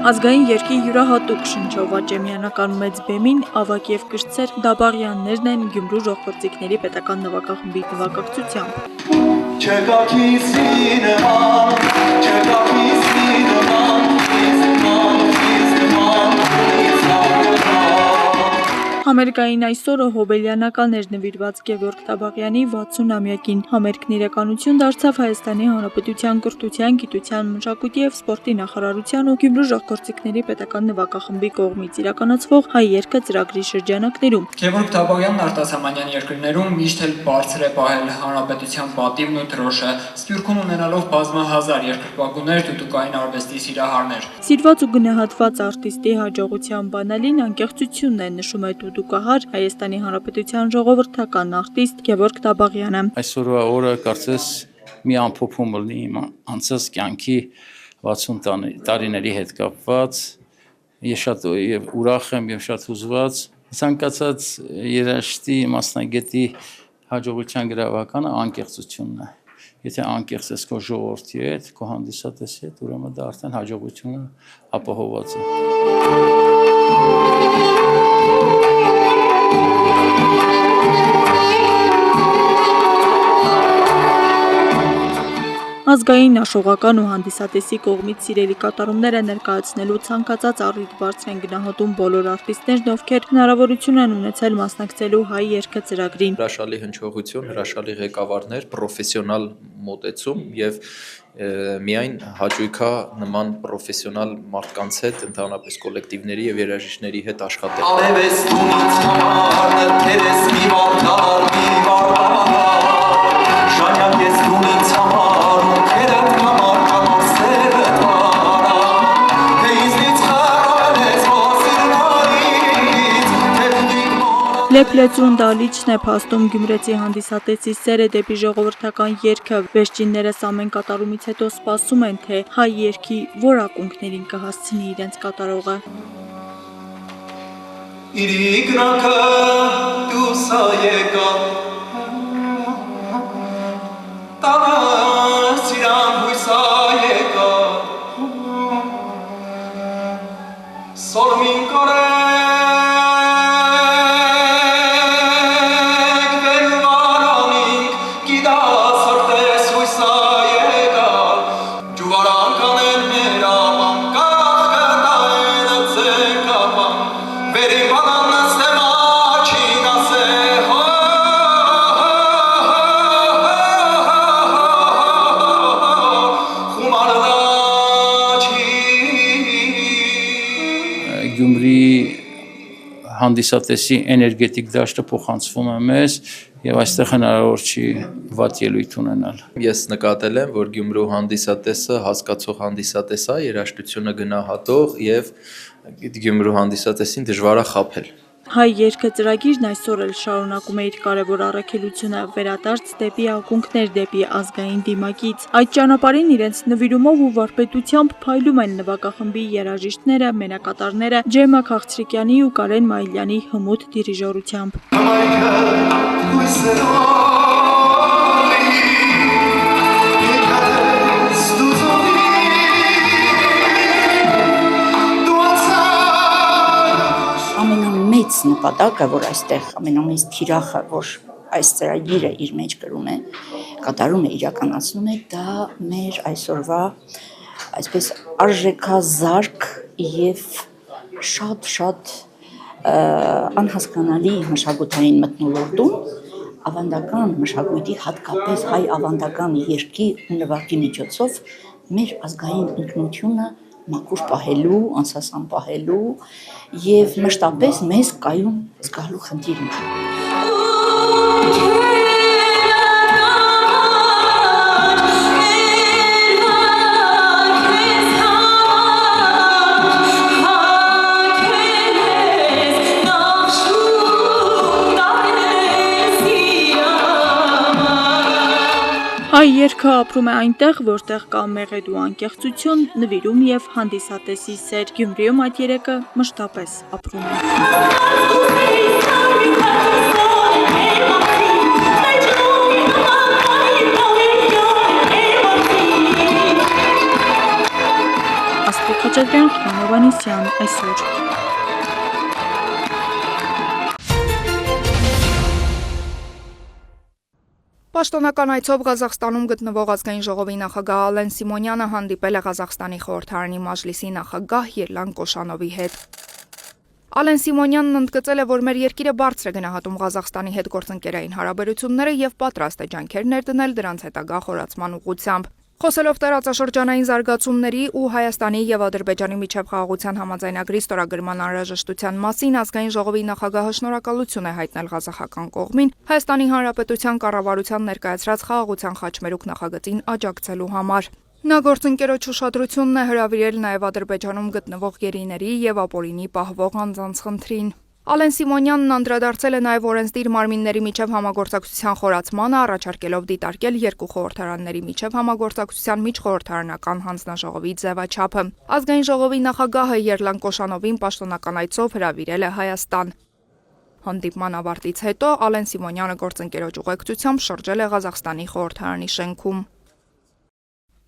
Ազգային երգի յուրահատուկ շնչով աճեմյանական մեծ բեմին ավագ եւ կրտսեր Դաբաղյաններն են Գյումրու ժողովրդիկների պետական նվագախմբի նվագակցությամբ։ Ամերիկային այսօրը հոբելյանականներ նվիրված Գևորգ Դաբաղյանի 60-ամյակին համերգն իրականություն դարձավ Հայաստանի Հանրապետության կրթության, գիտության, մշակույթի եւ սպորտի նախարարության ու Գյումրու ժողովրդիկների պետական նվագախմբի կողմից իրականացվող հայ երգը ծրագրի շրջանակներում։ Գևորգ Դաբաղյանն արտասահմանյան երկրներում միշտ էլ բարձր է պահել հանրապետության պատիվն ու դրոշը, Սփյուռքում ունենալով բազմահազար երկրպագուներ, դուդուկային արվեստի սիրահարներ։ Սիրված ու գնահատված արտիստի հաջողության բանալին անկեղծությունն է, նշում է դուդուկահար Հայաստանի Հանրապետության ժողովրդական արտիստ Գևորգ Դաբաղյանը։ Այսօրվա օրը կարծես մի ամփոփում լինի իմ անցած կյանքի 60 տարիների հետ կապված։ Ես շատ ուրախ եմ եւ շատ հուզված։ Ցանկացած երաժշտի մասնագետի հաջողության գրավականը անկեղծությունն է։ Եթե անկեղծ ես քո ժողովրդի հետ, քո հանդիսատեսի հետ, ուրեմն դա արդեն հաջողությունը ապահովված է։ Ազգային, աշխողական ու հանդիսատեսի կողմից սիրելի կատարումները ներկայացնելու ցանկացած առիթ բարձր են գնահատում բոլոր արտիստներն, ովքեր հնարավորություն են ունեցել մասնակցելու հայ երգը ծրագրին։ Հրաշալի հնչողություն, հրաշալի ղեկավարներ, պրոֆեսիոնալ մոտեցում եւ միայն հաճույքա նման պրոֆեսիոնալ մարդկանց հետ, ընդհանրապես կոլեկտիվների եւ երաժիշտների հետ Լեփլեցուն դալիչն է փաստում գյումրեցի հանդիսատեսի սերը դեպի ժողովրդական երգը։ Վերջիններս ամեն կատարումից հետո սպասում են, թե հայ երգի որ ակունքներին կհասցնի իրենց կատարողը։ Իրիկնակը դուսա եկա տանը սիրան հույսա եկա սորմին կորե Գյումրի հանդիսատեսի էներգետիկ դաշտը փոխանցվում է մեզ եւ այստեղ հնարավոր չի վատ ելույթ ունենալ։ Ես նկատել եմ, որ Գյումրու հանդիսատեսը հասկացող հանդիսատես է, երաժշտությունը գնահատող եւ Գյումրու հանդիսատեսին դժվար է խաբել։ Հայ երգը ծրագիրն այսօր էլ շարունակում է իր կարևոր առաքելությունը վերադարձ դեպի ակունքներ, դեպի ազգային դիմակից։ Այդ ճանապարհին իրենց նվիրումով ու վարպետությամբ փայլում են նվագախմբի երաժիշտները, մենակատարները Ջեմա Քաղցրիկյանի ու Կարեն Մայիլյանի հմուտ դիրիժորությամբ։ Ամենամեծ նպատակը, որ այստեղ ամենամեծ թիրախը, որ այս ծրագիրը իր մեջ կրում է, կատարում է, իրականացնում է, դա մեր այսօրվա այսպես արժեքազարկ եւ շատ անհասկանալի մշակութային մթնոլորտում ավանդական մշակույթի, հատկապես հայ ավանդական երգի ու նվագի միջոցով մեր ազգային ինքնությունը մաքուր պահելու, անսասան պահելու եւ մշտապես մեզ կայուն զգալու խնդիր ունի։ Հայ երգը ապրում է այնտեղ, որտեղ կա մեղեդ ու անկեղծություն, նվիրում եւ հանդիսատեսի սեր։ Գյումրիում այդ երեկը մշտապես ապրում է։ Արթուր Խաչատրյան, Խթան Հովհաննիսյան, այսօր։ Պաշտոնական այցով Ղազախստանում գտնվող ազգային ժողովի նախագահ Ալեն Սիմոնյանը հանդիպել է Ղազախստանի խորհրդարանի մաժլիսի նախագահ Երլան Կոշանովի հետ։ Ալեն Սիմոնյանն ընդգծել է, որ մեր երկիրը բարձր է գնահատում Ղազախստանի հետ գործընկերային հարաբերությունները եւ պատրաստ է ջանքեր ներդնել դրանց հետագա խորացման ուղղությամբ։ Խոսելով տարածաշրջանային զարգացումների ու Հայաստանի եւ Ադրբեջանի միջև խաղաղության համաձայնագրի ստորագրման անհրաժեշտության մասին ազգային ժողովի նախագահը շնորհակալություն է հայտնել ղազախական կողմին Հայաստանի Հանրապետության կառավարության ներկայացրած խաղաղության խաչմերուկ նախագծին աջակցելու համար։ Նա գործընկերոջ ուշադրությունն է հրավիրել նաեւ Ադրբեջանում գտնվող գերիների եւ ապօրինի պահվող անձանց խնդրին։ Ալեն Սիմոնյանն անդրադարձել է նաև օրենսդիր մարմինների միջև համագործակցության խորացմանը, առաջարկելով դիտարկել երկու խորհրդարանների միջև համագործակցության միջխորհրդարանական հանձնաժողովի ձևաչափը։ Ազգային ժողովի նախագահը Երլան Կոշանովին պաշտոնական այցով հրավիրել է Հայաստան։ Հանդիպման ավարտից հետո Ալեն Սիմոնյանը գործընկերոջ ուղեկցությամբ շրջել է Ղազախստանի խորհրդարանի շենքում։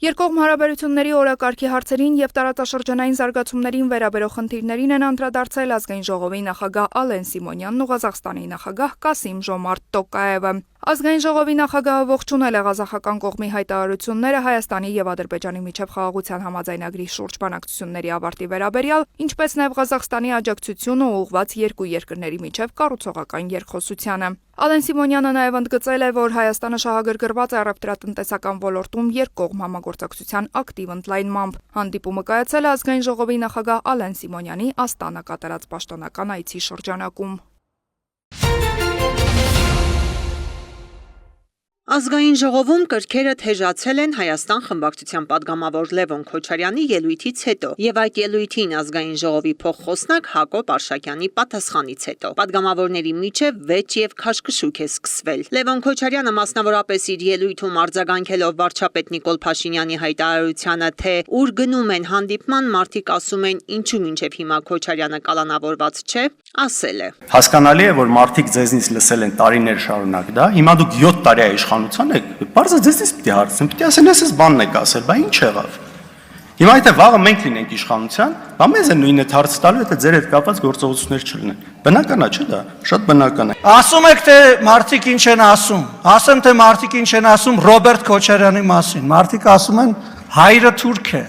Երկկողմ հարաբերությունների օրակարգի հարցերին եւ տարածաշրջանային զարգացումներին վերաբերող խնդիրներին են անդրադարձել ազգային ժողովի նախագահ Ալեն Սիմոնյանն ու Ղազախստանի նախագահ Կասիմ Ժոմարտ Տոկաևը։ Ազգային ժողովի նախագահը ողջունել է ղազախական կողմի հայտարարությունները Հայաստանի եւ Ադրբեջանի միջև խաղաղության համաձայնագրի շուրջ բանակցությունների ավարտի վերաբերյալ, ինչպես նաեւ Ղազախստանի աջակցությունը ուղղված երկու երկրների միջև կառուցողական երկխոսությանը։ Ալեն Սիմոնյանը նաեւ ընդգծել է, որ Հայաստանը շահագրգռված է առևտրատնտեսական ոլորտում երկկողմ համագործակցության ակտիվ ընդլայնմամբ։ Հանդիպումը կայացել է ազգային ժողովի նախագահ Ալեն Սիմոնյանի Աստանա կատարած պաշտոնական այցի շրջանակում։ Ազգային ժողովում կրքերը թեժացել են Հայաստան խմբակցության падգամավոր Լևոն Քոչարյանի ելույթից հետո եւ այդ ելույթին ազգային ժողովի փոխխոսնակ Հակոբ Արշակյանի պատասխանից հետո։ Падգամավորների միջև վեճ եւ քաշքշուկ է սկսվել։ Լևոն Քոչարյանը մասնավորապես իր ելույթում արձագանքելով վարչապետ Նիկոլ Փաշինյանի հայտարարությանը, թե ուր գնում են հանդիպման, մարդիկ ասում են ինչու մինչեւ հիմա Քոչարյանը կալանավորված չէ, ասել է. Հասկանալի է, որ մարդիկ ձեզնից լսել են տարիներ շարունակ դա, հիմա դուք 7 տարի է իշխանության եք, բարձր ձեզնից պիտի հարցնեմ, պիտի ասեն, ես բանն եք ասել, բա ինչ եղավ։ Հիմա եթե վաղը մենք լինենք իշխանության, բա մեզ է նույնը հարց տալու, եթե ձեր հետ կապված գործողություններ չլինեն։ Բնական է, չէ՞ դա, շատ բնական է։ Ասում եք, թե մարդիկ ինչ են ասում։ Ասեմ, թե մարդիկ ինչ են ասում Ռոբերտ Քոչարյանի մասին։ Մարդիկ ասում են հայրը թուրք է,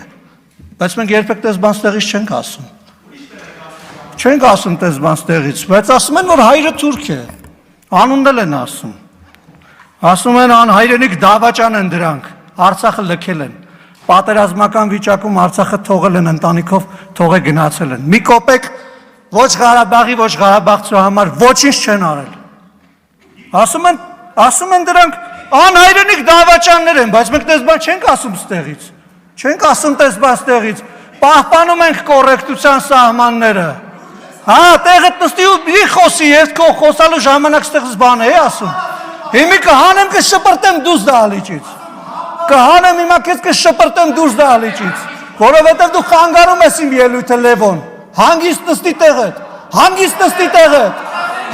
բայց մենք երբեք դες բան ստեղից չենք ասում։ Չենք ասում դες բան ստեղից, բայց ասում են, որ հայրը թուրք է։ Անունն են ասում։ Ասում են անհայրենիք դավաճան են դրանք, Արցախը լքել են, պատերազմական վիճակում Արցախը թողել են ընտանիքով, թողե գնացել են։ Մի կոպեկ ոչ Ղարաբաղի, ոչ Ղարաբաղցու համար ոչինչ չեն արել։ Ասում են դրանք անհայրենիք դավաճաններ են, բայց մենք դες բան չենք ասում ստեղից։ Չենք ասում դες բան ստեղից։ Պահպանում ենք կոռեկտության սահմանները։ Հա, տեղը նստի ու մի խոսի, ես քո խոսալու ժամանակ ստեղից բան է ասում։ Հիմա կհանեմ կշպրտեմ դուրս դահլիճից։ Կհանեմ հիմա քեզ կշպրտեմ դուրս դահլիճից, որովհետև դու խանգարում ես իմ ելույթը Լևոն։ Հանգիստ նստի տեղդ, հանգիստ նստի տեղդ,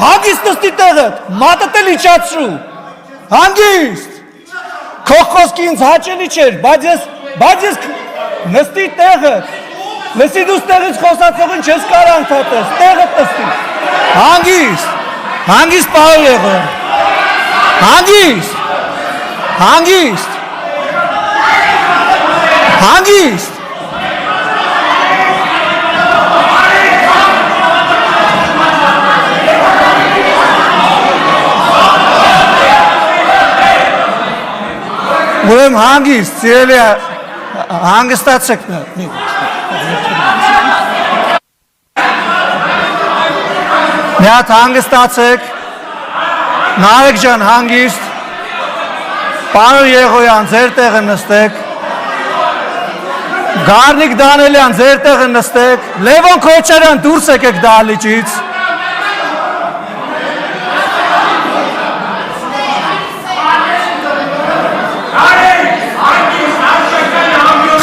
հանգիստ նստի տեղդ, մատդ էլ իջացրու։ Հանգիստ։ Քո խոսքը ինձ հաճելի չէր, բայց ես նստի տեղդ։ Լսի դու ստեղից խոսացողին չես կարող անդատես, տեղդ նստի։ Հանգիստ։ Հանգիստ պարոն Լևոն։ Հանգիստ, հանգիստ, հանգիստ, ուրեմն հանգիստ, սիրելի հանգստացեք մի հատ հանգստացեք, Նարեկ ջան հանգիստ, պարոն Եղոյան ձեր տեղը նստեք, Գառնիկ Դանելյան ձեր տեղը նստեք, Լևոն Քոչարյան դուրս եկեք դահլիճից։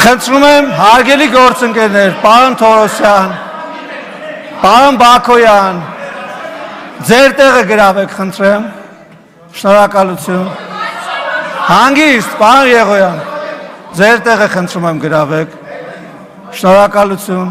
Խնդրում եմ հարգելի գործընկերներ, պարոն Թորոսյան, պարոն Բաքոյան, ձեր տեղը գրավեք, խնդրեմ, շնորհակալություն։ Հանգիստ, պարոն Եղոյան, ձեր տեղը խնդրում եմ գրավեք, Շնորհակալություն։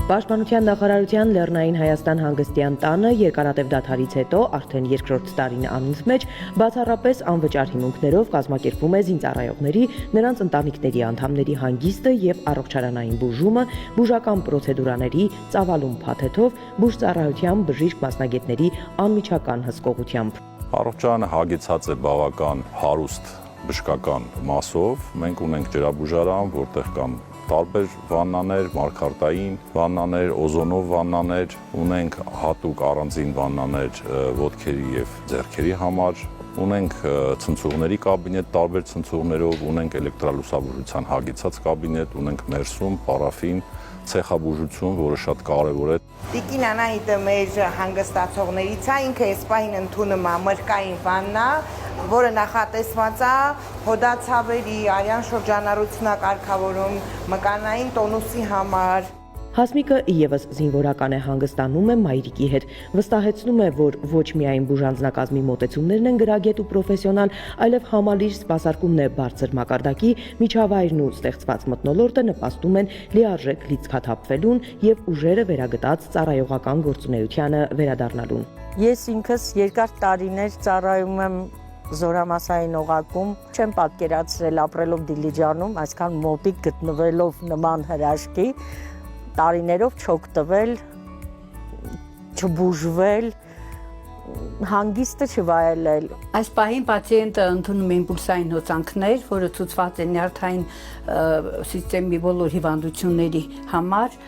Պաշտպանության նախարարության Լեռնային Հայաստան հանգստյան տանը երկարատև դադարից հետո արդեն երկրորդ տարին անունց մեջ բացառապես անվճար հիմունքներով կազմակերպվում է զինծառայողների, նրանց ընտանիքների անդամների հանգիստը եւ առողջարանային բուժումը, բուժական պրոցեդուրաների ծավալուն փաթեթով, բուժծառայության բժիշկ մասնագետների անմիջական հսկողությամբ։ Առողջարանը հագեցած է բավական հարուստ բժշկական մասով։ Մենք ունենք ջրաբուժարան, որտեղ կան տարբեր վաննաներ, մարգարտային վաննաներ, օզոնով վաննաներ, ունենք հատուկ առանձին վաննաներ ոտքերի եւ ձեռքերի համար, ունենք ցնցողների կաբինետ տարբեր ցնցողներով, ունենք էլեկտրալուսաբուժության հագեցած կաբինետ, ունենք մերսում, պարաֆին, ցեխաբուժություն, որը շատ կարևոր է։ Տիկին Անահիտը մեր հանգստացողներից է, ինքը այս պահին ընդունում է մրկային վաննա, որը նախատեսված է հոդացավերի, արյան շրջանառությունը կարգավորում, մկանային տոնուսի համար։ Հասմիկը իևս զինվորական է, հանգստանում է մայրիկի հետ, վստահեցնում է, որ ոչ միայն բուժանձնակազմի մոտեցումներն են գրագետ ու պրոֆեսիոնալ, այլև համալիր սպասարկումն է բարձր մակարդակի, միջավայրն ու ստեղծված մթնոլորտը նպաստում են լիարժեք լիցքաթափվելուն եւ ուժերը վերագտած ծառայողական գործունեությանը վերադառնալուն։ Ես ինքս երկար տարիներ ծառայում եմ զորամասային օղակում, չեմ պատկերացրել ապրելով Դիլիջանում, այսքան մոտիկ գտնվելով նման հրաշքի, տարիներով չօգտվել, չբուժվել, հանգիստը չվայելել։ Այս պահին պացիենտը ընդունում է իմպուլսային հոսանքներ, որը ցուցված է նյարդային սիստեմի բոլոր հիվանդությունների համար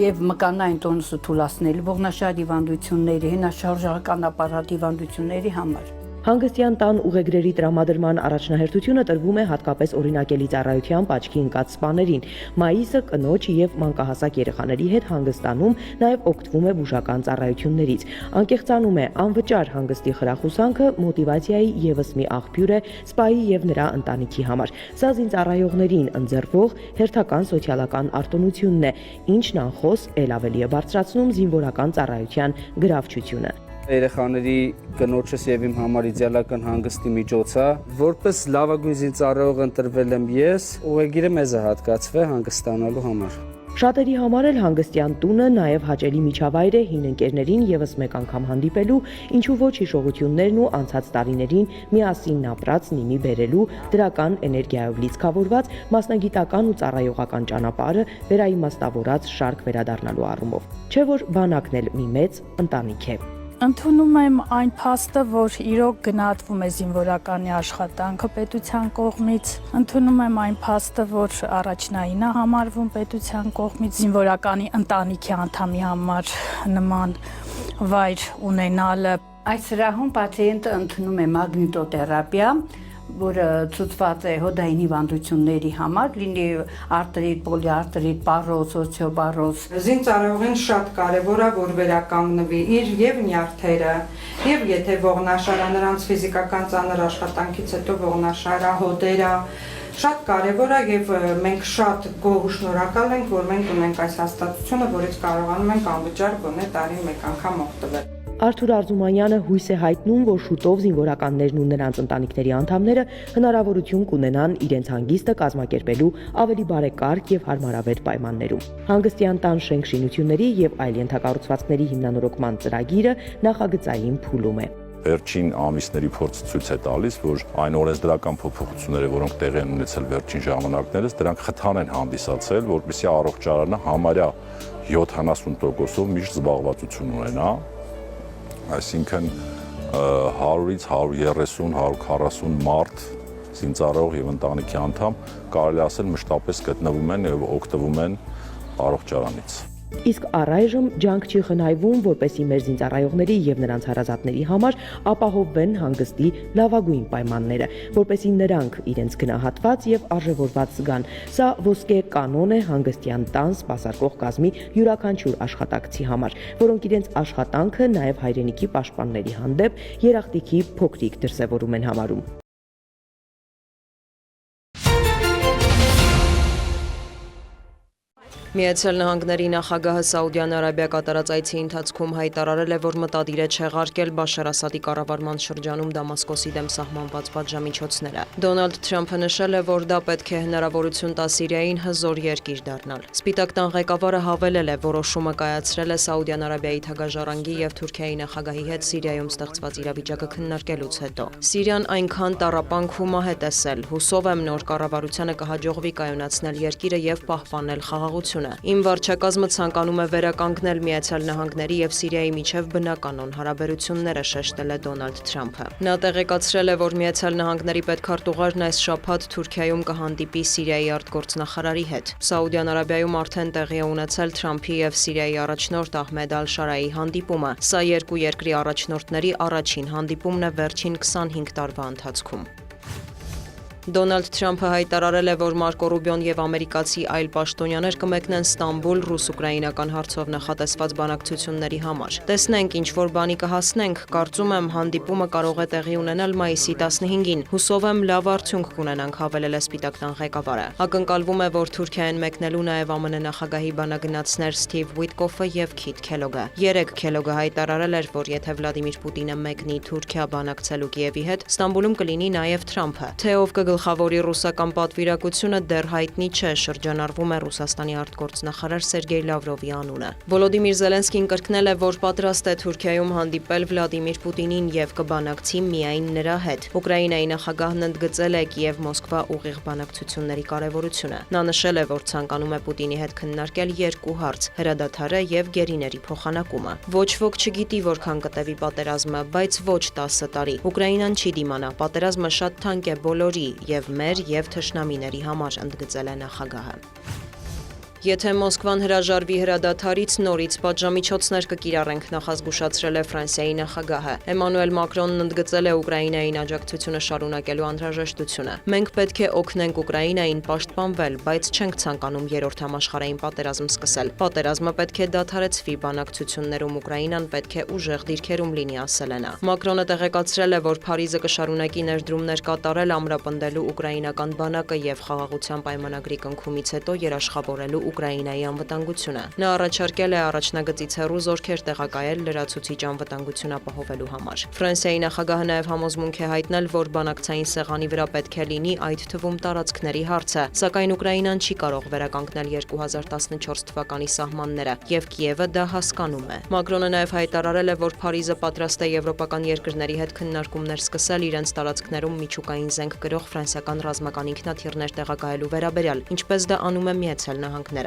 եւ մկանային տոնուսը թուլացնելու, ողնաշար հիվանդությունների, հենաշարժական ապարատ հիվանդությունների համար։ Հանգստյան տան ուղեգրերի տրամադրման առաջնահերթությունը տրվում է հատկապես օրինակելի ծառայությամբ աչքի ընկած սպաներին։ Մայիսը կնոջ եւ մանկահասակ երեխաների հետ հանգստանում, նաեւ օգտվում է բուժական ծառայություններից։ Անկեղծանում է անվճար հանգստի խրախուսանքը մոտիվացիայի եւս մի աղբյուր է սպայի եւ նրա ընտանիքի համար։ Սա զինծառայողներին ընձեռվող հերթական սոցիալական արտոնությունն է, ինչն անխոս ել ավելի է բարձրացնում զինվորական ծառայության գրավչությունը։ Երեխաների կնոջս եւ իմ համար իդեալական հանգստի միջոց է, որպես լավագույն զինծառայող ընտրվել եմ ես, ուղեգիրը մեզ է հատկացվել հանգստանալու համար։ Շատերի համար էլ հանգստյան տունը նաև հաճելի միջավայր է հին ընկերներին եւս մեկ անգամ հանդիպելու, ինչու ոչ հիշողություններն ու անցած տարիներին միասին ապրած նիմի բերելու, դրական էներգիայով լիցքավորված մասնագիտական ու ծառայողական ճանապարհը վերաիմաստավորած շարք վերադառնալու առումով։ Չէ՞ որ բանակն էլ մի մեծ ընտանիք է։ Ընդունում եմ այն փաստը, որ իրոք գնահատվում է զինվորականի աշխատանքը պետության կողմից։ Ընդունում եմ այն փաստը, որ առաջնային է համարվում պետության կողմից զինվորականի ընտանիքի անդամի համար նման վայր ունենալը։ Այս սրահում պացիենտը ընդունում է մագնիտոթերապիա, որը ցուցված է հոդային հիվանդությունների համար, լինի արտրիտ, պոլիարտրիտ, պարոզ, օստեոպարոզ։ Զինծառայողին շատ կարևոր է, որ վերականգնվի իր եւ նյարդերը, եւ եթե ողնաշարը նրանց ֆիզիկական ծանր աշխատանքից հետո ողնաշարը, հոդերը, շատ կարևոր է եւ մենք շատ գոհ ու շնորհակալ ենք, որ մենք ունենք այս հաստատությունը, որից կարողանում ենք անվճար գոնե տարին մեկ անգամ օգտվել։ Արթուր Արզումանյանը հույս է հայտնում, որ շուտով զինվորականներն ու նրանց ընտանիքների անդամները հնարավորություն կունենան իրենց հանգիստը կազմակերպելու ավելի բարեկարգ եւ հարմարավետ պայմաններում։ Հանգստյան տան շենք շինությունների եւ այլ ենթակառուցվածքների հիմնանորոգման ծրագիրը նախագծային փուլում է։ Վերջին ամիսների փորձը ցույց է տալիս, որ այն օրենսդրական փոփոխությունները, որոնք տեղի են ունեցել վերջին ժամանակներս, դրանք խթան են հանդիսացել, որպեսզի առողջարանը համարյա 70%-ով միշտ զբաղվածություն ունենա։ Այսինքն 100-ից 130, 140 մարդ զինծառայող եւ ընտանիքի անդամ կարելի ասել մշտապես գտնվում են եւ օգտվում են առողջարանից։ Իսկ առայժմ ջանք չի խնայվում, որպեսզի մեր զինծառայողների եւ նրանց հարազատների համար ապահովվեն հանգստի լավագույն պայմանները, որպեսզի նրանք իրենց գնահատված եւ արժեվորված զգան։ Սա ոսկե կանոն է հանգստյան տան սպասարկող կազմի յուրաքանչյուր աշխատակցի համար, որոնք իրենց աշխատանքը նաեւ հայրենիքի պաշտպանների հանդեպ երախտիքի փոքրիկ դրսեւորում են համարում։ Միացյալ Նահանգների նախագահը Սաուդյան Արաբիա կատարած այցի ընթացքում հայտարարել է, որ մտադիր է չեղարկել Բաշար Ասադի կառավարման շրջանում Դամասկոսի դեմ սահմանված պատժամիջոցները։ Դոնալդ Թրամփը նշել է, որ դա պետք է հնարավորություն տա Սիրիային հզոր երկիր դառնալ։ Սպիտակ տան ղեկավարը հավելել է, որոշումը կայացրել է Սաուդյան Արաբիայի թագաժառանգի եւ Թուրքիայի նախագահի հետ Սիրիայում ստեղծված իրավիճակը քննարկելուց հետո։ Սիրիան այնքան տառապանք ու մահ է տեսել, հուսով եմ նոր կառավարությանը կհաջողվի կայունացնել երկիրը եւ պահպանել խաղաղությունը։ Իմ վարչակազմը ցանկանում է վերականգնել Միացյալ Նահանգների եւ Սիրիայի միջև բնականon հարաբերությունները, շեշտել է Դոնալդ Թրամփը։ Նա տեղեկացրել է, որ Միացյալ Նահանգների պետքարտուղարն այս շաբաթ Թուրքիայում կհանդիպի Սիրիայի արտգործնախարարի հետ։ Սաուդյան Արաբիայում արդեն տեղի է ունեցել Թրամփի եւ Սիրիայի առաջնորդ Ահմեդ Ալ-Շարայի հանդիպումը։ Սա երկու երկրի առաջնորդների առաջին հանդիպումն է վերջին 25 տարվա ընթացքում։ Դոնալդ Թրամփը հայտարարել է, որ Մարկո Ռուբիոն եւ ամերիկացի այլ պաշտոնյաներ կմեկնեն Ստամբուլ ռուս-ուկրաինական հարցով նախատեսված բանակցությունների համար։ Տեսնենք ինչ որ բանի կհասնենք, կարծում եմ հանդիպումը կարող է տեղի ունենալ մայիսի 15-ին։ Հուսով եմ լավ արդյունք կունենանք, հավելել է Սպիտակ տան ղեկավարը։ Ակնկալվում է, որ Թուրքիայեն մեկնելու նաեւ ԱՄՆ նախագահի բանագնացներ Սթիվ Ուիտկոֆը եւ Քիթ Քելոգը։ Երեկ Քելոգը հայտարարել էր, որ եթե Վլադիմիր Պուտինը մեկնի Թուրքիա բանակցելու Կիևի հետ, Ստամբուլում կլինի նաեւ Թրամփը։ Թե ով գլխավորի ռուսական պատվիրակությունը դեռ հայտնի չէ, շրջանառվում է Ռուսաստանի արտգործնախարար Սերգեյ Լավրովի անունը։ Վոլոդիմիր Զելենսկին կրկնել է, որ պատրաստ է Թուրքիայում հանդիպել Վլադիմիր Պուտինին եւ կբանակցի միայն նրա հետ։ Ուկրաինայի նախագահն ընդգծել է Կիև-Մոսկվա ուղիղ բանակցությունների կարևորությունը։ Նա նշել է, որ ցանկանում է Պուտինի հետ քննարկել երկու հարց՝ հրադադարը եւ գերիների փոխանակումը։ Ոչ ոք չգիտի որքան կտևի պատերազմը, բայց ոչ 10 տարի։ Ուկրաինան չի դիմանա, պատերազմը շատ թանկ է բոլորի եւ մեր եւ թշնամիների համար, ընդգծել է նախագահը։ Եթե Մոսկվան հրաժարվի հրադադարից, նորից պատժամիջոցներ կկիրառենք, նախազգուշացրել է Ֆրանսիայի նախագահը։ Էմանուել Մակրոնն ընդգծել է Ուկրաինային աջակցությունը շարունակելու անհրաժեշտությունը։ Մենք պետք է օգնենք Ուկրաինային պաշտպանվել, բայց չենք ցանկանում երրորդ համաշխարհային պատերազմ սկսել։ Պատերազմը պետք է դադարեցվի, բանակցություններում Ուկրաինան պետք է ուժեղ դիրքերում լինի, ասել է նա։ Մակրոնը տեղեկացրել է, որ Փարիզը կշարունակի ներդրումներ կատարել ամրապնդելու ուկրաինական բանակը եւ խաղաղության պայմանագրի կնքումից հետո երաշխավորելու Ուկրաինայի անվտանգությունը։ Նա առաջարկել է առաջնագծից հեռու զորքեր տեղակայել լրացուցիչ անվտանգություն ապահովելու համար։ Ֆրանսիայի նախագահը նաև համոզմունք է հայտնել, որ բանակցային սեղանի վրա պետք է լինի այդ թվում տարածքների հարցը, սակայն Ուկրաինան չի կարող վերականգնել 2014 թվականի սահմանները, եւ Կիևը դա հասկանում է։ Մակրոնը նաև հայտարարել է, որ Փարիզը պատրաստ է եվրոպական երկրների հետ քննարկումներ սկսել իրենց տարածքներում միջուկային զենք կրող ֆրանսիական ռազմական ինքնաթիռներ տեղակայելու վերաբերյալ, ինչպես դա անում է Միացյալ Նահանգները։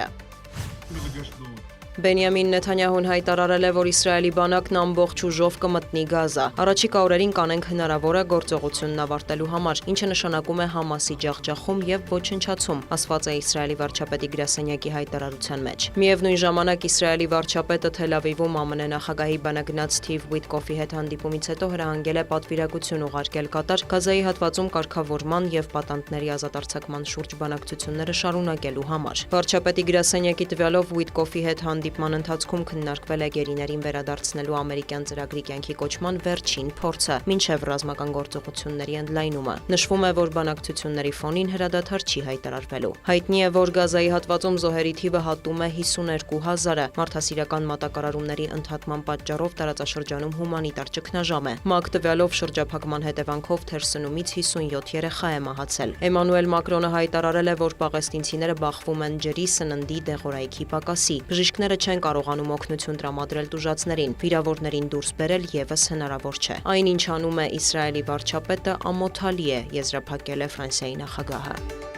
Բենյամին Նեթանյահուն հայտարարել է, որ Իսրայելի բանակն ամբողջ ուժով կմտնի Գազա։ Առաջիկա օրերին կանենք հնարավորը գործողությունն ավարտելու համար, ինչը նշանակում է Համասի ջախջախում եւ ոչնչացում, ասված է Իսրայելի վարչապետի գրասենյակի հայտարարության մեջ։ Միևնույն ժամանակ Իսրայելի վարչապետը Թել Ավիվում ԱՄՆ նախագահի բանագնաց Սթիվ Ուիտկոֆի հետ հանդիպումից հետո հրահանգել է պատվիրակություն ուղարկել Կատար Գազայի հատվածում կարգավորման եւ պատանդների ազատարձակման շուրջ բանակցությունները շարունակելու համար։ Վարչապետի գրասենյակի տվյալով Ուիտկոֆի հետ հանդիպման ընթացքում քննարկվել է գերիներին վերադարձնելու ամերիկյան ծրագրի կյանքի կոչման վերջին փորձը, մինչև ռազմական գործողությունների ընդլայնումը։ Նշվում է, որ բանակցությունների ֆոնին հրադադար չի հայտարարվելու։ Հայտնի է, որ Գազայի հատվածում զոհերի թիվը հատում է 52,000-ը։ Մարդասիրական մատակարարումների ընդհատման պատճառով տարածաշրջանում հումանիտար ճգնաժամ է։ ՄԱԿ տվյալով շրջափակման հետևանքով թերսնումից 57 երեխա է մահացել։ Էմանուել Մակրոնը հայտարարել է, որ պաղեստինցիները բախվում են ջրի, սննդի, դեղորայքի պակասի։ Բժիշկները չեն կարողանում օգնություն տրամադրել տուժածներին, վիրավորներին դուրս բերել եւս հնարավոր չէ։ Այն, ինչ անում է Իսրայելի վարչապետը, ամոթալի է, եզրափակել է Ֆրանսիայի նախագահը։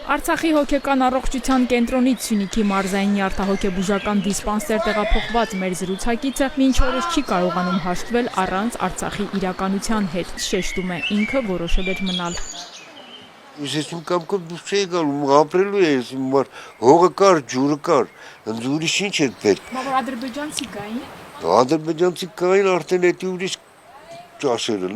Արցախի հոգեկան առողջության կենտրոնից Սյունիքի մարզային նյարդահոգեբուժական դիսպանսեր տեղափոխված մեր զրուցակիցը մինչ օրս չի կարողանում հաշտվել առանց Արցախի իրականության հետ, շեշտում է ինքը, որոշել էր մնալ։ Ես իմ կամքով դուրս չէի գալու, ապրելու էի, հիմար հողը կար, ջուրը կար, ընդ ուրիշ ինչ էր պետք։ Բա որ ադրբեջանցի կային։ Ադրբեջանցի կային, արդեն էդի ուրիշ ճաշերը,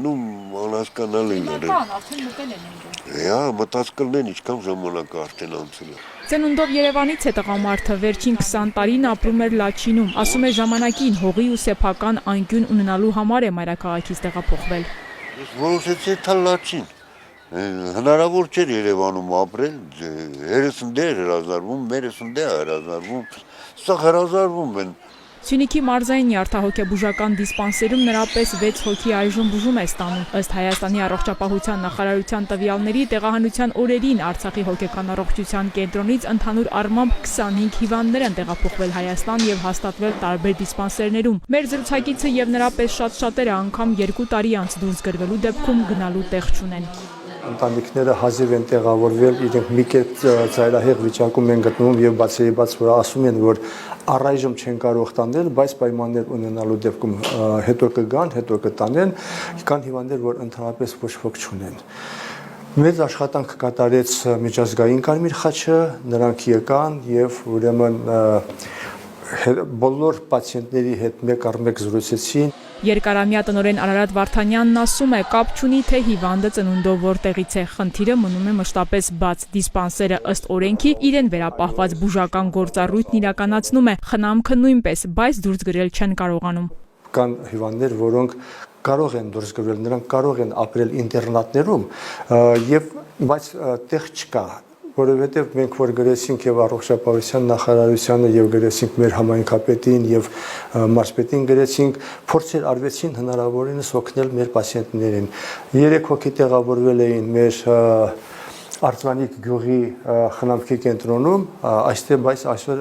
անհասկանալ են եղել։ Հիմա կան, արդեն մտել են։ Հա, մտածկլն են, ինչքան ժամանակ արդեն անցել է։ Ծնունդով Երևանից է տղամարդը, վերջին 20 տարին ապրում էր Լաչինում, ասում է ժամանակին հողի ու սեփական անկյուն ունենալու համար է մայրաքաղաքից տեղափոխվել։ Որոշեցի թալ Լաչին։ Հնարավոր չէր Երևանում ապրել, հերս ընդ էր հրազարվում, մերս ընդ է հրազարվում, սա հրազարվում են։ Սյունիքի մարզային նյարդահոգեբուժական դիսպանսերում նրա պես 6 հոգի այժմ բուժում է ստանում։ Ըստ Հայաստանի առողջապահության նախարարության տվյալների, տեղահանության օրերին Արցախի հոգեկան առողջության կենտրոնից ընդհանուր առմամբ 25 հիվանդներ են տեղափոխվել Հայաստան եւ հաստատվել տարբեր դիսպանսերներում։ Մեր զրուցակիցը եւ նրա պես շատ-շատերը անգամ 2 տարի անց դուրս գրվելու դեպքում գնալու տեղ չունեն։ Ընտանիքները հազիվ են տեղավորվել, իրենք մի կերպ ծայրահեղ վիճակում են գտնվում եւ բացեիբաց որ ասում են, որ առայժմ չեն կարող տանել, բայց պայմաններ ունենալու դեպքում հետո կգան, հետո կտանեն, կան հիվանդներ, որ ընդհանրապես ոչ ոք չունեն։ Մեծ աշխատանք կատարեց միջազգային Կարմիր խաչը, նրանք եկան եւ ուրեմն բոլոր պացիենտների հետ մեկ առ մեկ զրուցեցին։ Երկարամյա տնօրեն Արարատ Վարդանյանն ասում է, կապ չունի թե հիվանդը ծնունդով որտեղից է, խնդիրը մնում է մշտապես բաց։ Դիսպանսերը ըստ օրենքի իրեն վերապահված բուժական գործառույթն իրականացնում է, խնամքը նույնպես, բայց դուրս գրել չեն կարողանում։ Կան հիվանդներ, որոնք կարող են դուրս գրվել, նրանք կարող են ապրել ինտերնատներում, բայց տեղ չկա։ Որովհետև մենք որ գրեցինք եւ առողջապահության նախարարությանը եւ գրեցինք մեր համայնքապետին եւ մարզպետին գրեցինք, փորձեր արվեցին հնարավորինս օգնել մեր պացիենտներին։ 3 հոգի տեղավորվել էին մեր Արծվանիկ գյուղի խնամքի կենտրոնում, այստեղ բայց այսօր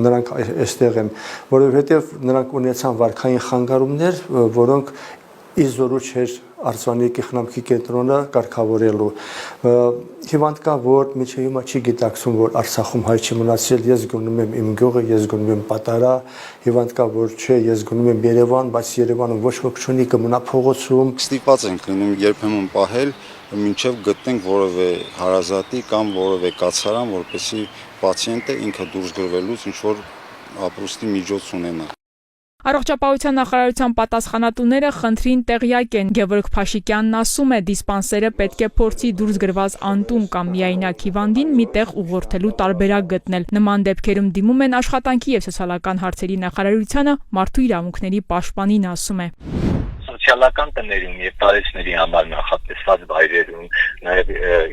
նրանք այստեղ են, որովհետև նրանք ունեցան վարքային խանգարումներ, որոնք իզորու չէր Արծվանիկի խնամքի կենտրոնը կարգավորելու։ Հիվանդ կա, որ մինչև հիմա չի գիտակցում, որ Արցախում հայ չի մնացել, ես գնում եմ իմ գյուղը, ես գնում եմ Պատարա, հիվանդ կա, որ չէ, ես գնում եմ Երևան, բայց Երևանում ոչ ոք չունի, կմնա փողոցում։ Ստիպված ենք լինում երբեմն պահել, մինչև գտնենք որևէ հարազատի կամ որևէ կացարան, որպեսզի պացիենտը ինքը դուրս գրվելուց ինչ որ ապրուստի միջոց ունենա։ Առողջապահության նախարարության պատասխանատուները խնդրին տեղյակ են։ Գևորգ Փաշիկյանն ասում է, դիսպանսերը պետք է փորձի դուրս գրված անտուն կամ միայնակ հիվանդին մի տեղ ուղղորդելու տարբերակ գտնել։ Նման դեպքերում դիմում են աշխատանքի եւ սոցիալական հարցերի նախարարությանը, մարդու իրավունքների պաշտպանին ասում է։ Սոցիալական տներում եւ տարեցների համար նախատեսված վայրերում, նաեւ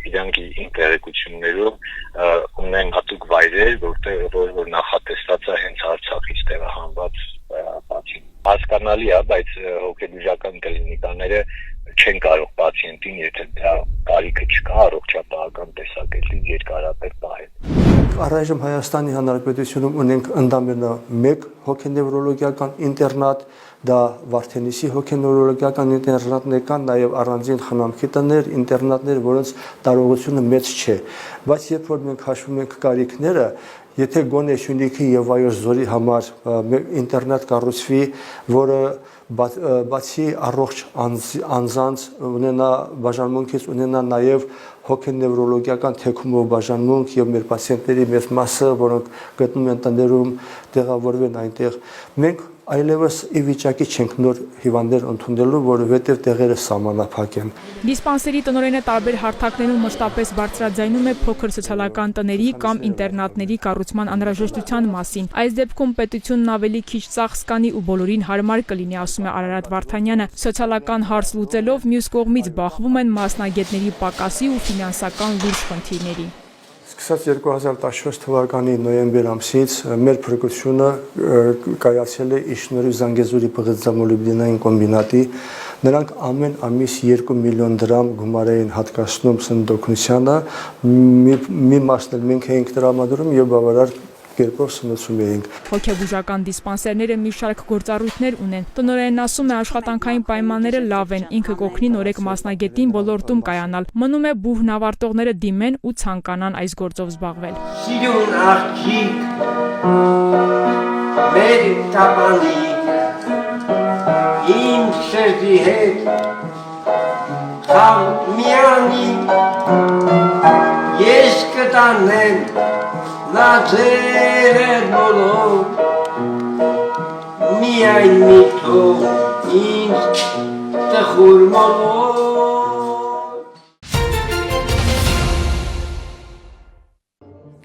իրանք ինտերեկություններով ունեն հատուկ վայրեր, որ նախատեսված է հենց Արցախից տեղահանված պացիենտ։ Հասկանալի է, բայց հոգեբուժական կլինիկաները չեն կարող պացիենտին, եթե դրա կարիքը չկա, առողջապահական տեսակետից երկարատև պահել։ Առայժմ Հայաստանի Հանրապետությունում ունենք ընդամենը 1 հոգենևրոլոգիական ինտերնատ, դա Վարդենիսի հոգենևրոլոգիական ինտերնատն է, կան նաև առանձին խնամքի տներ, ինտերնատներ, որոնց տարողությունը մեծ չէ, բայց երբ որ մենք հաշվում ենք կարիքները, եթե գոնե Սյունիքի եւ Վայոց ձորի համար ինտերնատ կառուցվի, որը բացի առողջ անձանց ունենա բաժանմունքից ունենա նաև հոգենևրոլոգիական թեքումով բաժանմունք եւ մեր պացիենտների մեծ մասը, որոնք գտնում են տներում, տեղավորվեն այնտեղ, մենք այլևս ի վիճակի չենք նոր հիվանդներ ընդունելու, որովհետև տեղերը սահմանափակ են։ Դիսպանսերի տնօրենը տարբեր հարթակներում մշտապես բարձրաձայնում է փոքր սոցիալական տների կամ ինտերնատների կառուցման անհրաժեշտության մասին։ Այս դեպքում պետությունն ավելի քիչ ծախս կանի ու բոլորին հարմար կլինի, ասում է Արարատ Վարդանյանը։ Սոցիալական հարց լուծելով մյուս կողմից բախվում են մասնագետների պակասի ու ֆինանսական լուրջ խնդիրների։ Սկսած 2014 թվականի նոյեմբեր ամսից մեր փրկությունը կայացել է Իշնորի Զանգեզուրի պղծամոլիբդենային կոմբինատի։ Նրանք ամեն ամիս 2 միլիոն դրամ գումար էին հատկացնում սննդօգնությանը, մի մասն էլ մենք էինք տրամադրում եւ բավարար կերպով սնուցում էինք։ Հոգեբուժական դիսպանսերները մի շարք գործառույթներ ունեն։ Տնօրենն ասում է, աշխատանքային պայմանները լավ են, ինքը կօգնի նորեկ մասնագետին ոլորտում կայանալ։ Մնում է բուհն ավարտողները դիմեն ու ցանկանան այս գործով զբաղվել։ Սիրուն աղջիկ, մեր տապանի, իմ սերդի հետ, խաղ միանի, ես կտանեմ, նա ձեր հետ բոլոր, միայն մի թող ինձ տխուր մոլոր։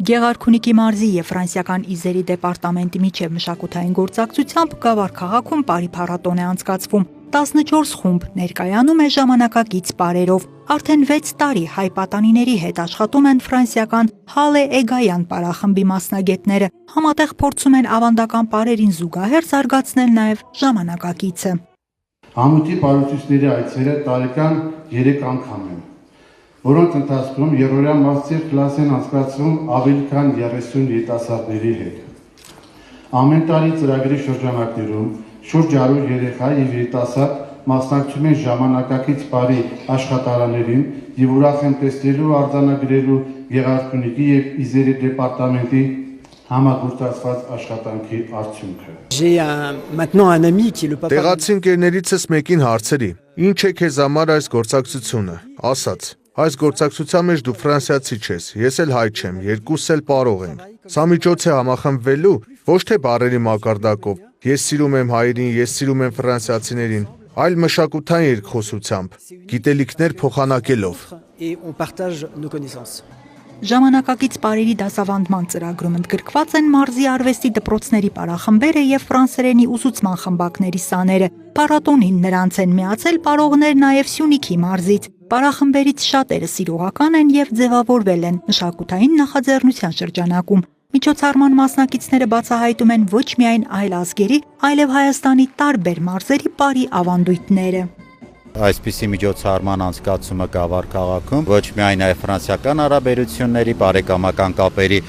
Գեղարքունիքի մարզի եւ ֆրանսիական իզերի դեպարտամենտի միջև մշակութային գործակցությամբ Գավառ քաղաքում Պարի փառատոն է անցկացվում։ 14 խումբ ներկայանում է ժամանակակից պարերով։ Արդեն 6 տարի հայ պատանիների հետ աշխատում են ֆրանսիական Հալե Էգայան պարախմբի մասնագետները։ Համատեղ փորձում են ավանդական պարերին զուգահեռ զարգացնել նաեւ ժամանակակիցը։ Համույթի պարուսուցիչների այցերը տարեկան 3 անգամ են, որոնց ընթացքում երրորդյա մաստեր կլաս են անցկացվում ավելի քան 30 երիտասարդների հետ։ Ամեն տարի ծրագրի շրջանակներում շուրջ 100 երեխա եւ երիտասարդ մասնակցում են ժամանակակից պարի աշխատարաններին եւ ուրախ են տեսնելու արձանագրելու Գեղարքունիքի եւ Իզերի դեպարտամենտի համագործակցված աշխատանքի արդյունքը։ Տեղացի ընկերներիցս մեկին հարցրի. «Ինչ է քեզ համար այս գործակցությունը»։ Ասաց. «Այս գործակցության մեջ դու ֆրանսիացի չես, ես էլ հայ չեմ, երկուսս էլ պարող ենք։ Սա միջոց է համախմբվելու ոչ թե բառերի մակարդակով. ես սիրում եմ հայերին, ես սիրում եմ ֆրանսիացիներին, այլ մշակութային երկխոսությամբ, գիտելիքներ փոխանակելով»։ Ժամանակակից պարերի դասավանդման ծրագրում ընդգրկված են մարզի արվեստի դպրոցների պարախմբերը եւ ֆրանսերենի ուսուցման խմբակների սաները։ Փառատոնին նրանց են միացել պարողներ նաեւ Սյունիքի մարզից։ Պարախմբերից շատերը սիրողական են եւ ձևավորվել են մշակութային նախաձեռնության շրջանակում։ Միջոցառման մասնակիցները բացահայտում են ոչ միայն այլ ազգերի, այլև Հայաստանի տարբեր մարզերի պարի ավանդույթները։ Այսպիսի միջոցառման անցկացումը Գավառ քաղաքում ոչ միայն հայ-ֆրանսիական հարաբերությունների, բարեկամական կապերի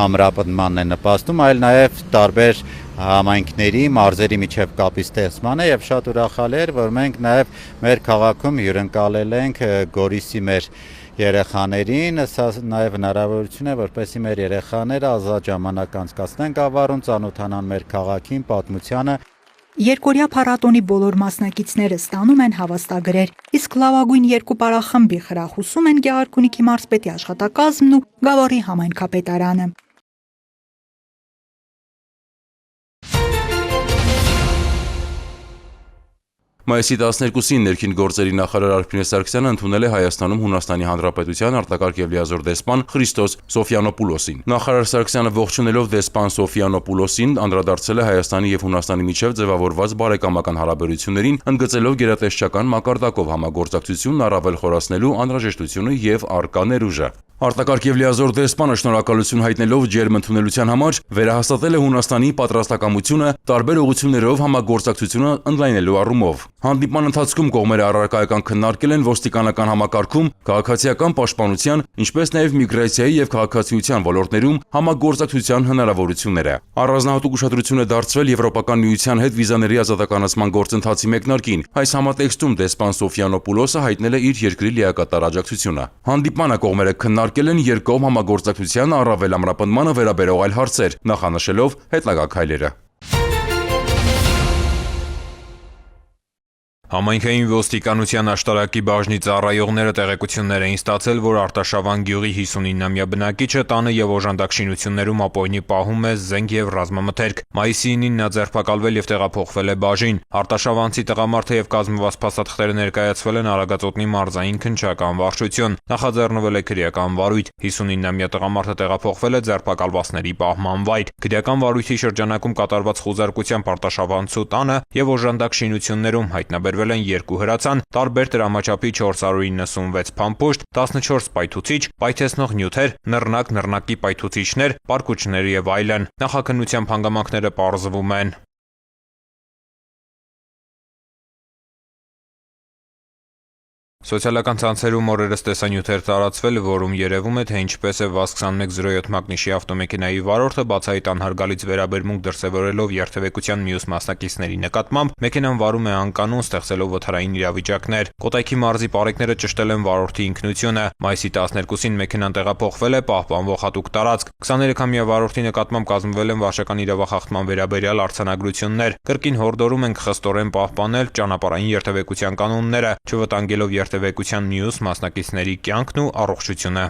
ամրապնդմանն է նպաստում, այլ նաև տարբեր համայնքների, մարզերի միջև կապի ստեղծմանը եւ շատ ուրախալի էր, որ մենք նաև մեր քաղաքում հյուրընկալել ենք Գորիսի մեր երեխաներին, սա նաև հնարավորություն է, որպեսզի մեր երեխաները ազատ ժամանակ անցկացնեն Գավառում, ծանոթանան մեր քաղաքին, պատմությանը։ Երկօրյա փառատոնի բոլոր մասնակիցները ստանում են հավաստագրեր, իսկ լավագույն երկու պարախմբի խրախուսում են Գեղարքունիքի մարզպետի աշխատակազմն ու Գավառի համայնքապետարանը։ Մայիսի 12-ին ներքին գործերի նախարար Արփինե Սարգսյանը ընդունել է Հայաստանում Հունաստանի Հանրապետության արտակարգ եւ լիազոր դեսպան Խրիստոս Սոֆիանոպուլոսին։ Նախարար Սարգսյանը ողջունելով դեսպան Սոֆիանոպուլոսին անդրադարձել է Հայաստանի եւ Հունաստանի միջև ձևավորված բարեկամական հարաբերություններին, ընդգծելով գերատեսչական մակարդակով համագործակցությունն առավել խորացնելու անհրաժեշտությունը եւ առկա ներուժը։ Արտակարգ եւ լիազոր դեսպանը շնորհակալություն հայտնելով ջերմ ընդունելության համար վերահաստատել է Հունաստանի պատրաստակամությունը տարբեր ուղղություններով համագործակցությունը ընդլայնելու առումով։ Հանդիպման ընթացքում կողմերը առարկայական քննարկել են ոստիկանական համակարգում, քաղաքացիական պաշտպանության, ինչպես նաեւ միգրացիայի եւ քաղաքացիության ոլորտներում համագործակցության հնարավորությունները։ Առանձնահատուկ ուշադրություն է դարձվել Եվրոպական միության հետ վիզաների ազատականացման գործընթացի մեկնարկին։ Այս համատեքստում դեսպան Սոֆիանոպուլոսը հայտնել է իր երկրի լիակատար աջակցությունը։ Հանդիպմանը կողմերը քննարկել են երկկողմ համագործակցության առավել ամրապնդմանը վերաբերող այլ հարցեր, նախանշելով հետագա քայլերը։ Համայնքային ոստիկանության աշտարակի բաժնի ծառայողները տեղեկություններ էին ստացել, որ Արտաշավան գյուղի 59-ամյա բնակիչը տանը եւ օժանդակ շինություններում ապօրինի պահում է զենք եւ ռազմամթերք։ Մայիսի 9-ին նա ձերբակալվել եւ տեղափոխվել է բաժին։ Արտաշավանցի տղամարդը եւ կազմված փաստաթղթերը ներկայացվել են Արագածոտնի մարզային քննչական վարչություն։ Նախաձեռնվել է քրեական վարույթ։ 59-ամյա տղամարդը տեղափոխվել է ձերբակալվածների պահման վայր։ Քրեական վարույթի շրջանակում կատարված խուզարկությամբ Արտաշավանցու տանը եւ օժանդակ շինություններում հայտնաբերվել են 2 հրացան, տարբեր դրամաչափի 496 փամփուշտ, 14 պայթուցիչ, պայթեցնող նյութեր, նռնակի պայթուցիչներ, պարկուճներ եւ այլն։ Նախաքննությամբ հանգամանքները պարզվում են։ Սոցիալական ցանցերում օրերս տեսանյութեր տարածվել, որում երևում է, թե ինչպես է VAZ-2107 մակնիշի ավտոմեքենայի վարորդը բացահայտ անհարգալից վերաբերմունք դրսևորելով երթևեկության մյուս մասնակիցների նկատմամբ մեքենան վարում է անկանոն, ստեղծելով վթարային իրավիճակներ։ Կոտայքի մարզի պարեկները ճշտել են վարորդի ինքնությունը։ Մայիսի 12-ին մեքենան տեղափոխվել է պահպանվող հատուկ տարածք։ 23-ամյա վարորդի նկատմամբ կազմվել են վարչական իրավախախտման վերաբերյալ արձանագրություններ։ Կրկին հորդորում ենք խստորեն պահպանել ճանապարհային երթևեկության կանոնները, չվտանգելով երթևեկության մյուս մասնակիցների կյանքն ու առողջությունը։